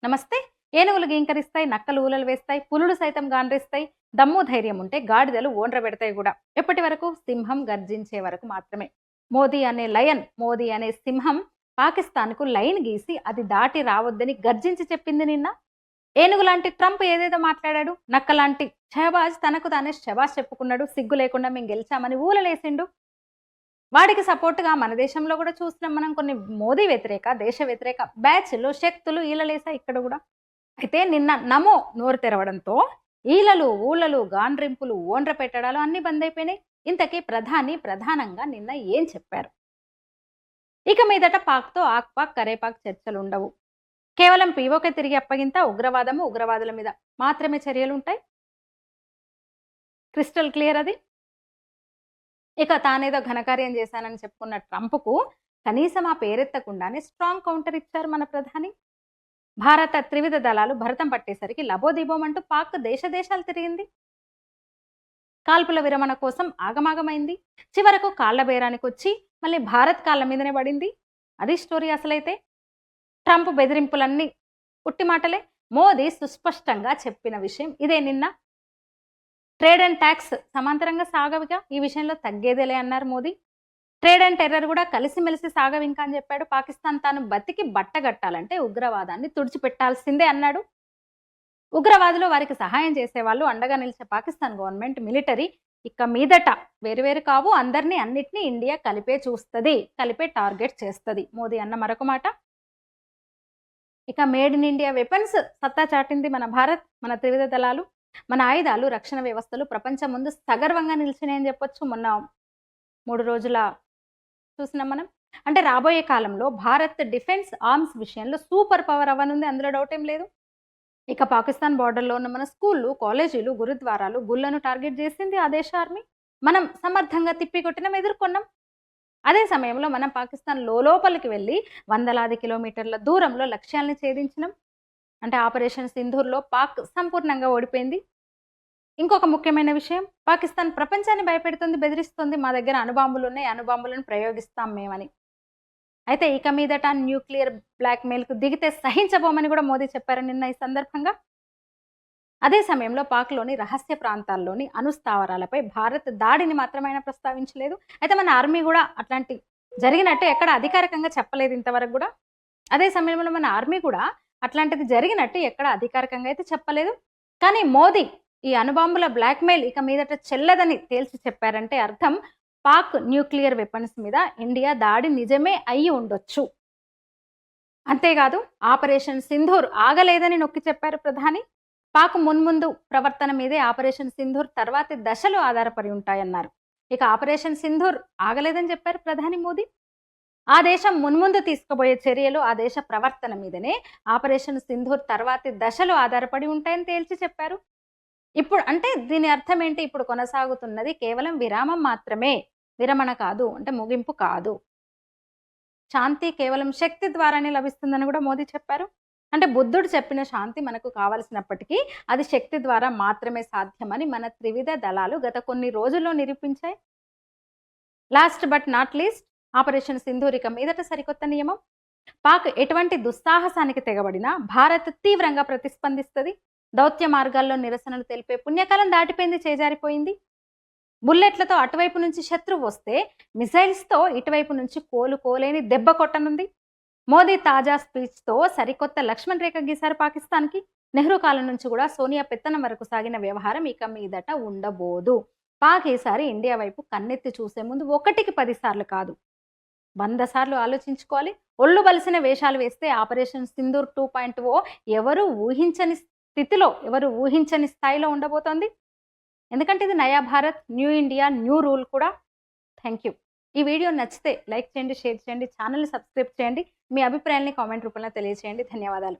నమస్తే. ఏనుగులు గీంకరిస్తాయి, నక్కలు ఊలలు వేస్తాయి, పులులు సైతం గాండ్రిస్తాయి, దమ్ము ధైర్యం ఉంటే గాడిదలు ఓండ్ర పెడతాయి కూడా. ఎప్పటి వరకు? సింహం గర్జించే వరకు మాత్రమే. మోదీ అనే సింహం పాకిస్తాన్కు లైన్ గీసి అది దాటి రావద్దని గర్జించి చెప్పింది నిన్న. ఏనుగు లాంటి ట్రంప్ ఏదేదో మాట్లాడాడు, నక్కలాంటి షహబాజ్ తనకు తానే శబాష్ చెప్పుకున్నాడు, సిగ్గు లేకుండా మేము గెలిచామని ఊలలేసిండు. వాడికి సపోర్ట్‌గా మన దేశంలో కూడా చూస్తున్నాం మనం కొన్ని మోదీ వ్యతిరేక, దేశ వ్యతిరేక బ్యాచ్‌లు, శక్తులు ఈలలేసాయి ఇక్కడ కూడా. అయితే నిన్న నమో నోరు తెరవడంతో ఈలలు, ఊలలు, గాండ్రింపులు, ఓండ్ర పెట్టడాలు అన్నీ బంద్ అయిపోయినాయి. ఇంతకీ ప్రధానంగా నిన్న ఏం చెప్పారు? ఇక మీదట పాక్‌తో ఆక్‌పాక్, కరేపాక్ చర్చలుండవు. కేవలం పీఓకే తిరిగి అప్పగింత, ఉగ్రవాదుల మీద మాత్రమే చర్యలుంటాయి. క్రిస్టల్ క్లియర్ అది. ఇక తానేదో ఘనకార్యం చేశానని చెప్పుకున్న ట్రంప్‌కు కనీసం ఆ పేరెత్తకుండానే స్ట్రాంగ్ కౌంటర్ ఇచ్చారు మన ప్రధాని. భారత త్రివిధ దళాలు భరతం పట్టేసరికి లబోదిబోమంటూ పాక్ దేశాలు తిరిగింది. కాల్పుల విరమణ కోసం ఆగమాగమైంది. చివరకు కాళ్ల బేరానికి వచ్చి మళ్ళీ భారత్ కాళ్ళ మీదనే పడింది. అది స్టోరీ అసలైతే. ట్రంప్ బెదిరింపులన్నీ ఉట్టి మాటలే. మోదీ సుస్పష్టంగా చెప్పిన విషయం ఇదే. నిన్న ట్రేడ్ అండ్ ట్యాక్స్ సమాంతరంగా సాగవిగా, ఈ విషయంలో తగ్గేదేలే అన్నారు మోదీ. ట్రేడ్ అండ్ టెర్రర్ కూడా కలిసిమెలిసి సాగవింకా అని చెప్పాడు. పాకిస్తాన్ తాను బతికి బట్టగట్టాలంటే ఉగ్రవాదాన్ని తుడిచిపెట్టాల్సిందే అన్నాడు. ఉగ్రవాదులు, వారికి సహాయం చేసేవాళ్ళు, అండగా నిలిచే పాకిస్తాన్ గవర్నమెంట్, మిలిటరీ ఇక మీదట వేరువేరు కావు, అందరినీ అన్నిటినీ ఇండియా కలిపే చూస్తుంది, కలిపే టార్గెట్ చేస్తుంది మోదీ అన్న మరొక మాట. ఇక మేడ్ ఇన్ ఇండియా వెపన్స్ సత్తా చాటింది మన భారత్, మన త్రివిధ దళాలు. మన ఆయుధాలు, రక్షణ వ్యవస్థలు ప్రపంచం ముందు సగర్వంగా నిలిచినాయని చెప్పొచ్చు. మొన్న 3 రోజుల చూసినాం మనం. అంటే రాబోయే కాలంలో భారత్ డిఫెన్స్ ఆర్మ్స్ విషయంలో సూపర్ పవర్ అవ్వనుంది, అందులో డౌట్ ఏం లేదు. ఇక పాకిస్తాన్ బార్డర్లో ఉన్న మన స్కూళ్ళు, కాలేజీలు, గురుద్వారాలు, గుళ్లను టార్గెట్ చేసింది ఆ దేశ ఆర్మీ. మనం సమర్థంగా తిప్పికొట్టినాం, ఎదుర్కొన్నాం. అదే సమయంలో మనం పాకిస్తాన్ లోపలికి వెళ్ళి వందలాది కిలోమీటర్ల దూరంలో లక్ష్యాలను ఛేదించినాం. అంటే ఆపరేషన్ సింధూర్లో పాక్ సంపూర్ణంగా ఓడిపోయింది. ఇంకొక ముఖ్యమైన విషయం, పాకిస్తాన్ ప్రపంచాన్ని భయపెడుతుంది, బెదిరిస్తుంది, మా దగ్గర అణుబాంబులు ఉన్నాయి, అణుబాంబులను ప్రయోగిస్తాం మేమని. అయితే ఇక మీదట న్యూక్లియర్ బ్లాక్మెయిల్కు దిగితే సహించబోమని కూడా మోదీ చెప్పారు నిన్న ఈ సందర్భంగా. అదే సమయంలో పాక్లోని రహస్య ప్రాంతాల్లోని అణుస్థావరాలపై భారత్ దాడిని మాత్రం ఆయన ప్రస్తావించలేదు. అయితే మన ఆర్మీ కూడా అట్లాంటి జరిగినట్టు ఎక్కడ అధికారికంగా చెప్పలేదు ఇంతవరకు కూడా. అదే సమయంలో మన ఆర్మీ కూడా అట్లాంటిది జరిగినట్టు ఎక్కడ అధికారికంగా అయితే చెప్పలేదు. కానీ మోదీ ఈ అణుబాంబుల బ్లాక్మెయిల్ ఇక మీదట చెల్లదని తేల్చి చెప్పారంటే అర్థం పాక్ న్యూక్లియర్ వెపన్స్ మీద ఇండియా దాడి నిజమే అయ్యి ఉండొచ్చు. అంతేకాదు ఆపరేషన్ సింధూర్ ఆగలేదని నొక్కి చెప్పారు ప్రధాని. పాక్ మున్ముందు ప్రవర్తన మీదే ఆపరేషన్ సింధూర్ తర్వాతి దశలు ఆధారపడి ఉంటాయన్నారు. ఇక ఆపరేషన్ సింధూర్ ఆగలేదని చెప్పారు ప్రధాని మోదీ. ఆ దేశం మున్ముందు తీసుకుపోయే చర్యలు, ఆ దేశ ప్రవర్తన మీదనే ఆపరేషన్ సింధూర్ తర్వాతి దశలు ఆధారపడి ఉంటాయని తేల్చి చెప్పారు. ఇప్పుడు అంటే దీని అర్థం ఏంటి? ఇప్పుడు కొనసాగుతున్నది కేవలం విరామం మాత్రమే, విరమణ కాదు, అంటే ముగింపు కాదు. శాంతి కేవలం శక్తి ద్వారానే లభిస్తుందని కూడా మోదీ చెప్పారు. అంటే బుద్ధుడు చెప్పిన శాంతి మనకు కావలసినప్పటికీ అది శక్తి ద్వారా మాత్రమే సాధ్యమని మన త్రివిధ దళాలు గత కొన్ని రోజుల్లో నిరూపించాయి. Last but not least, operation Sindoor ఇక మీదట సరికొత్త నియమం. పాక్ ఎటువంటి దుస్సాహసానికి తెగబడినా భారత్ తీవ్రంగా ప్రతిస్పందిస్తుంది. దౌత్య మార్గాల్లో నిరసనలు తెలిపే పుణ్యకాలం దాటిపోయింది, చేజారిపోయింది. బుల్లెట్లతో అటువైపు నుంచి శత్రువు వస్తే మిసైల్స్తో ఇటువైపు నుంచి కోలుకోలేని దెబ్బ కొట్టనుంది. మోదీ తాజా స్పీచ్తో సరికొత్త లక్ష్మణ్ రేఖ గీశారు పాకిస్తాన్కి. నెహ్రూ కాలం నుంచి కూడా సోనియా పెత్తనం వరకు సాగిన వ్యవహారం ఇక మీదట ఉండబోదు. పాక్ ఈసారి ఇండియా వైపు కన్నెత్తి చూసే ముందు 1కి 10 సార్లు కాదు, 100 సార్లు ఆలోచించుకోవాలి. ఒళ్ళు బలిసిన వేషాలు వేస్తే ఆపరేషన్ సింధూర్ 2.0 ఎవరు ఊహించని స్థితిలో, ఎవరు ఊహించని స్థాయిలో ఉండబోతోంది. ఎందుకంటే ఇది నయా Bharat, new India, new rule కూడా. Thank you. ఈ వీడియో నచ్చితే లైక్ చేయండి, షేర్ చేయండి, ఛానల్ని సబ్స్క్రైబ్ చేయండి. మీ అభిప్రాయాన్ని కామెంట్ రూపంలో తెలియజేయండి. ధన్యవాదాలు.